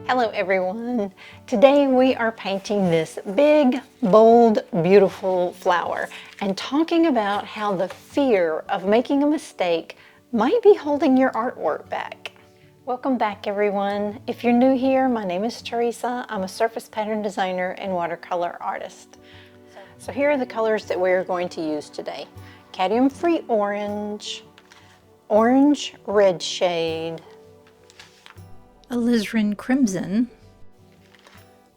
Hello everyone. Today we are painting this big, bold, beautiful flower and talking about how the fear of making a mistake might be holding your artwork back. Welcome back everyone. If you're new here, my name is Teresa. I'm a surface pattern designer and watercolor artist. So here are the colors that we're going to use today. Cadmium-free orange, orange red shade, alizarin crimson,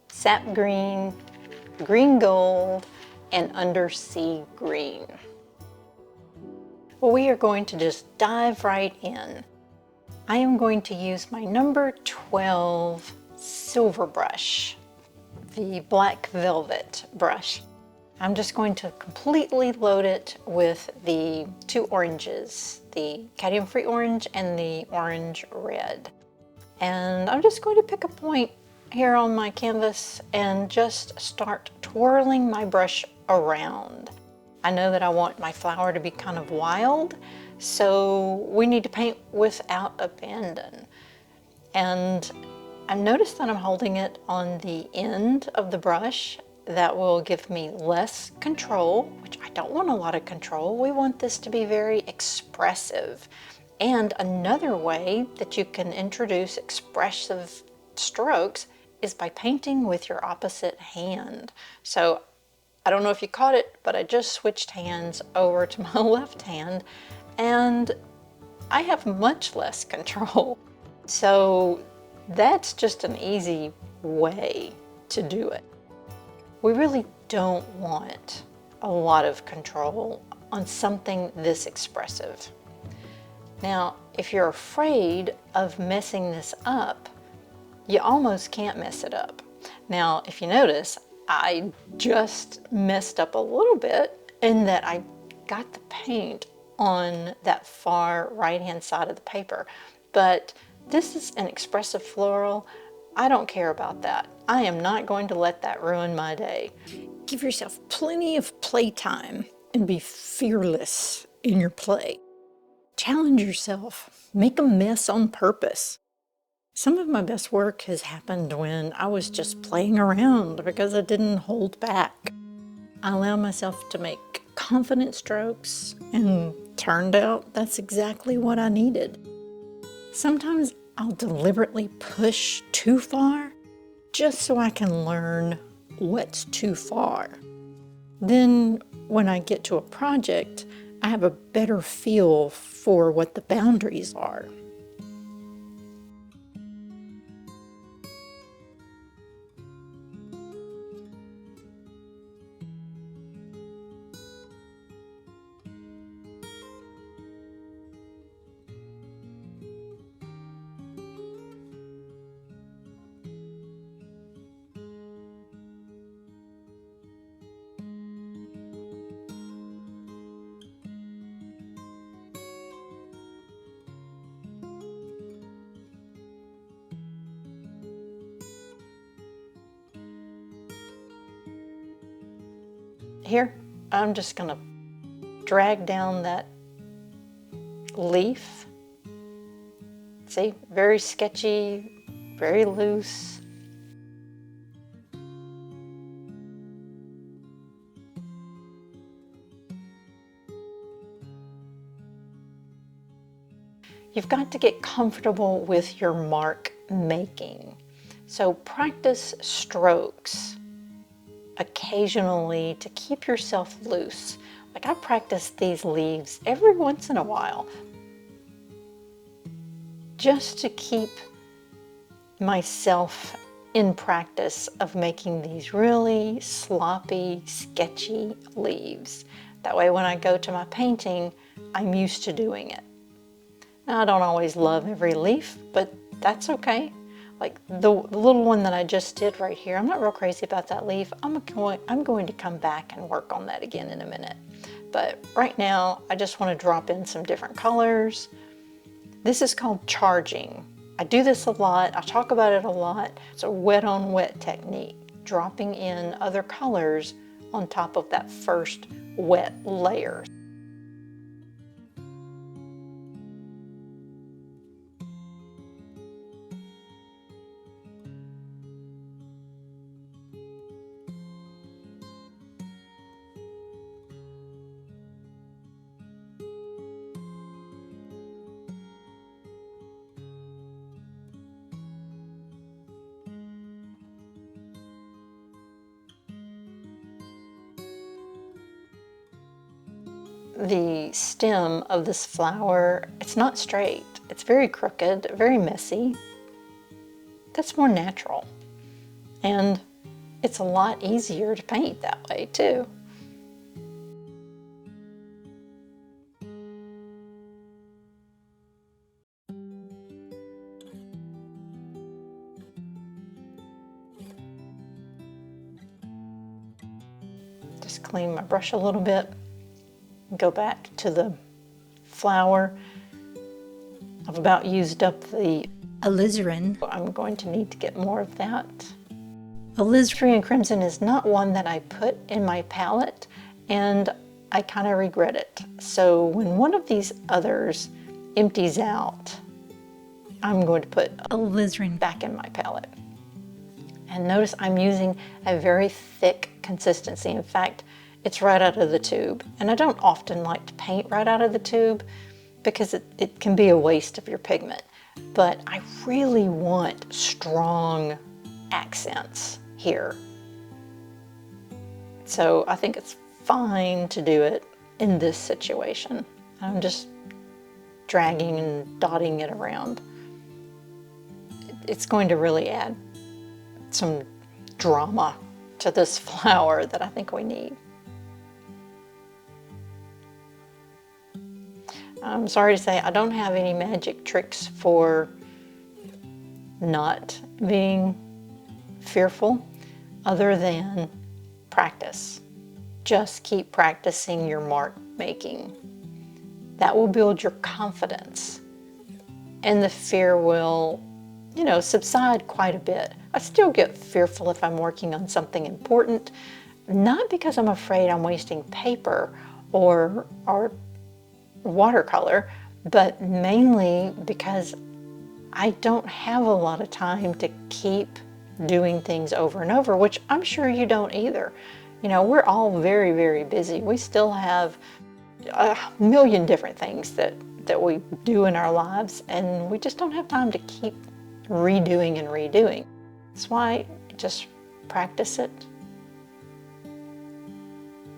sap green, green gold, and undersea green. Well, we are going to just dive right in. I am going to use my number 12 silver brush, the black velvet brush. I'm just going to completely load it with the two oranges, the cadmium-free orange and the orange red. And I'm just going to pick a point here on my canvas and just start twirling my brush around. I know that I want my flower to be kind of wild, so we need to paint without abandon. And I noticed that I'm holding it on the end of the brush. That will give me less control, which I don't want a lot of control. We want this to be very expressive. And another way that you can introduce expressive strokes is by painting with your opposite hand. So I don't know if you caught it, but I just switched hands over to my left hand and I have much less control. So that's just an easy way to do it. We really don't want a lot of control on something this expressive. Now, if you're afraid of messing this up, you almost can't mess it up. Now, if you notice, I just messed up a little bit in that I got the paint on that far right-hand side of the paper. But this is an expressive floral. I don't care about that. I am not going to let that ruin my day. Give yourself plenty of playtime and be fearless in your play. Challenge yourself. Make a mess on purpose. Some of my best work has happened when I was just playing around because I didn't hold back. I allowed myself to make confident strokes and turned out that's exactly what I needed. Sometimes I'll deliberately push too far just so I can learn what's too far. Then when I get to a project, I have a better feel for what the boundaries are. Here, I'm just gonna drag down that leaf. See, very sketchy, very loose. You've got to get comfortable with your mark making. So practice strokes occasionally to keep yourself loose. Like I practice these leaves every once in a while just to keep myself in practice of making these really sloppy, sketchy leaves. That way when I go to my painting, I'm used to doing it. Now I don't always love every leaf, but that's okay. Like the little one that I just did right here, I'm not real crazy about that leaf. I'm going to come back and work on that again in a minute. But right now, I just want to drop in some different colors. This is called charging. I do this a lot. I talk about it a lot. It's a wet on wet technique, dropping in other colors on top of that first wet layer. the stem of this flower, it's not straight. It's very crooked, very messy. That's more natural. And it's a lot easier to paint that way too. Just clean my brush a little bit. Go back to the flower. I've about used up the alizarin. I'm going to need to get more of that. Alizarin Crimson is not one that I put in my palette, and I kind of regret it. So when one of these others empties out, I'm going to put alizarin back in my palette. And notice I'm using a very thick consistency. In fact, it's right out of the tube. And I don't often like to paint right out of the tube because it can be a waste of your pigment. But I really want strong accents here. So I think it's fine to do it in this situation. I'm just dragging and dotting it around. It's going to really add some drama to this flower that I think we need. I'm sorry to say I don't have any magic tricks for not being fearful other than practice. Just keep practicing your mark making. That will build your confidence, and the fear will, you know, subside quite a bit. I still get fearful if I'm working on something important, not because I'm afraid I'm wasting paper or watercolor, but mainly because I don't have a lot of time to keep doing things over and over, which I'm sure you don't either. You know, we're all very, very busy. We still have a million different things that we do in our lives, and we just don't have time to keep redoing and redoing. That's why just practice it.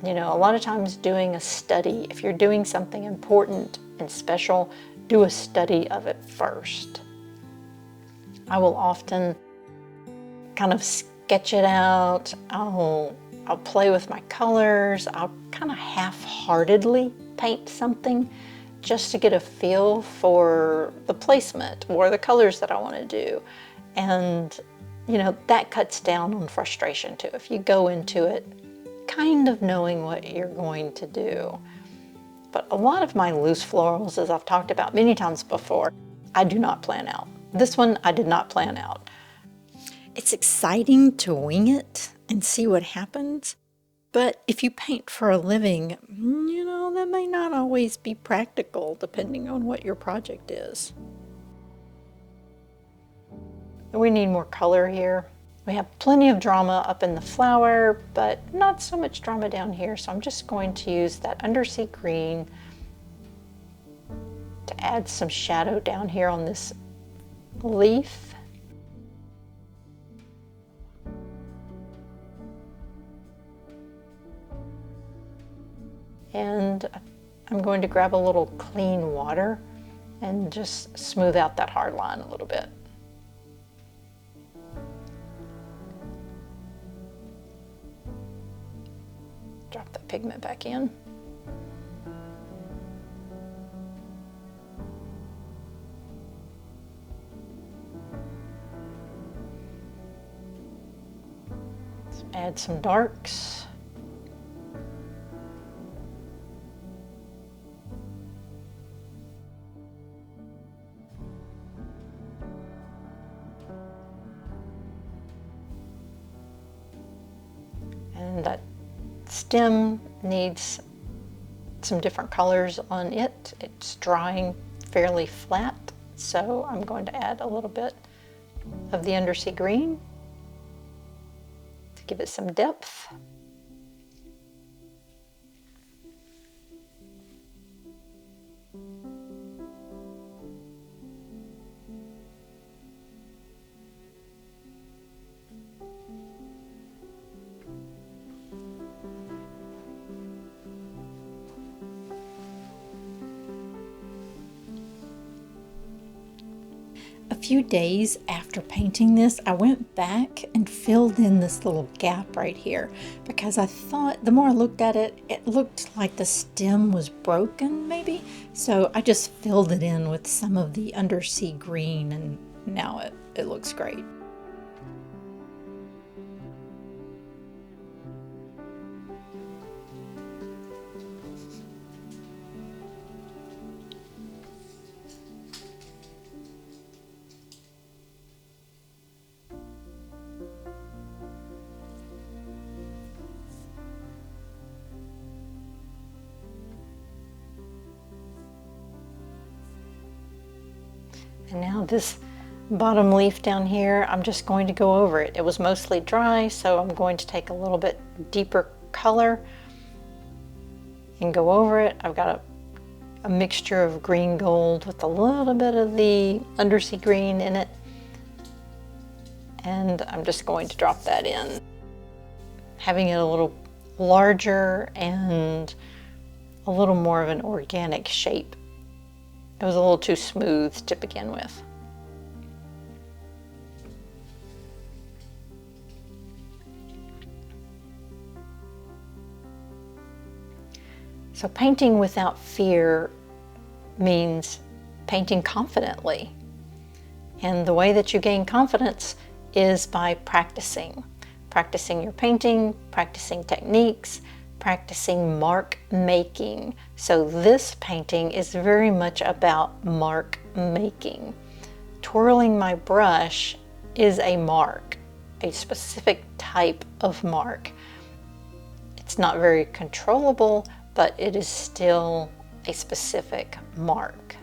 You know, a lot of times doing a study, if you're doing something important and special, do a study of it first. I will often kind of sketch it out. I'll play with my colors. I'll kind of half-heartedly paint something just to get a feel for the placement or the colors that I want to do. And, you know, that cuts down on frustration too. If you go into it kind of knowing what you're going to do. But a lot of my loose florals, as I've talked about many times before, I do not plan out. This one I did not plan out. It's exciting to wing it and see what happens, but if you paint for a living, you know, that may not always be practical depending on what your project is. We need more color here. We have plenty of drama up in the flower, but not so much drama down here, so I'm just going to use that undersea green to add some shadow down here on this leaf. And I'm going to grab a little clean water and just smooth out that hard line a little bit. Drop the pigment back in. Let's add some darks. And that stem needs some different colors on it. It's drying fairly flat, so I'm going to add a little bit of the undersea green to give it some depth. A few days after painting this, I went back and filled in this little gap right here because I thought the more I looked at it, it looked like the stem was broken maybe. So I just filled it in with some of the undersea green, and now it looks great. And now this bottom leaf down here, I'm just going to go over it. It was mostly dry, so I'm going to take a little bit deeper color and go over it. I've got a mixture of green gold with a little bit of the undersea green in it. And I'm just going to drop that in. Having it a little larger and a little more of an organic shape. It was a little too smooth to begin with. So painting without fear means painting confidently. And the way that you gain confidence is by practicing. Practicing your painting, practicing techniques, practicing mark making. So this painting is very much about mark making. Twirling my brush is a mark, a specific type of mark. It's not very controllable, but it is still a specific mark.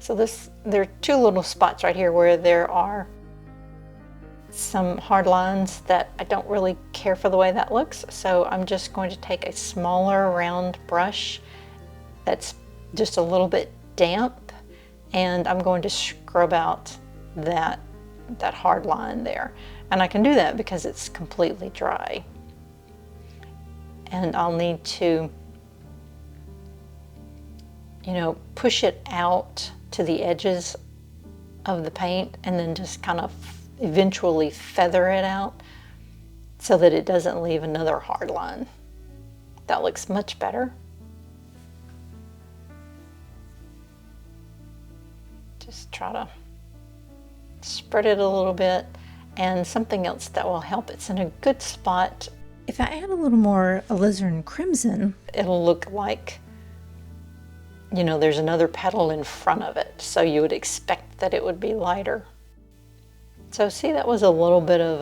So there are two little spots right here where there are some hard lines that I don't really care for the way that looks. So I'm just going to take a smaller round brush that's just a little bit damp, and I'm going to scrub out that hard line there. And I can do that because it's completely dry. And I'll need to, push it out to the edges of the paint and then just kind of eventually feather it out so that it doesn't leave another hard line. That looks much better. Just try to spread it a little bit. And something else that will help, it's in a good spot. If I add a little more alizarin crimson, it'll look like there's another petal in front of it, so you would expect that it would be lighter. So see, that was a little bit of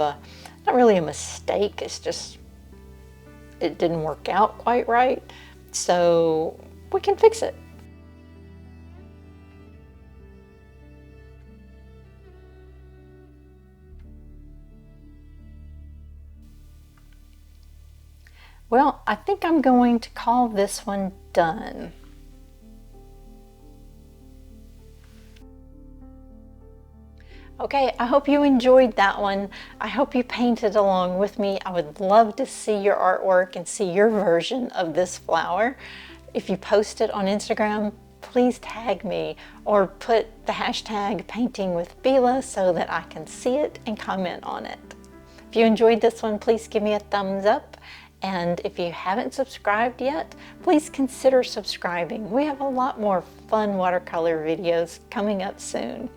not really a mistake, it's just, it didn't work out quite right, so we can fix it. Well, I think I'm going to call this one done. Okay, I hope you enjoyed that one. I hope you painted along with me. I would love to see your artwork and see your version of this flower. If you post it on Instagram, please tag me or put the hashtag paintingwithbeala so that I can see it and comment on it. If you enjoyed this one, please give me a thumbs up. And if you haven't subscribed yet, please consider subscribing. We have a lot more fun watercolor videos coming up soon.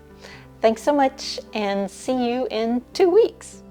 Thanks so much, and see you in 2 weeks.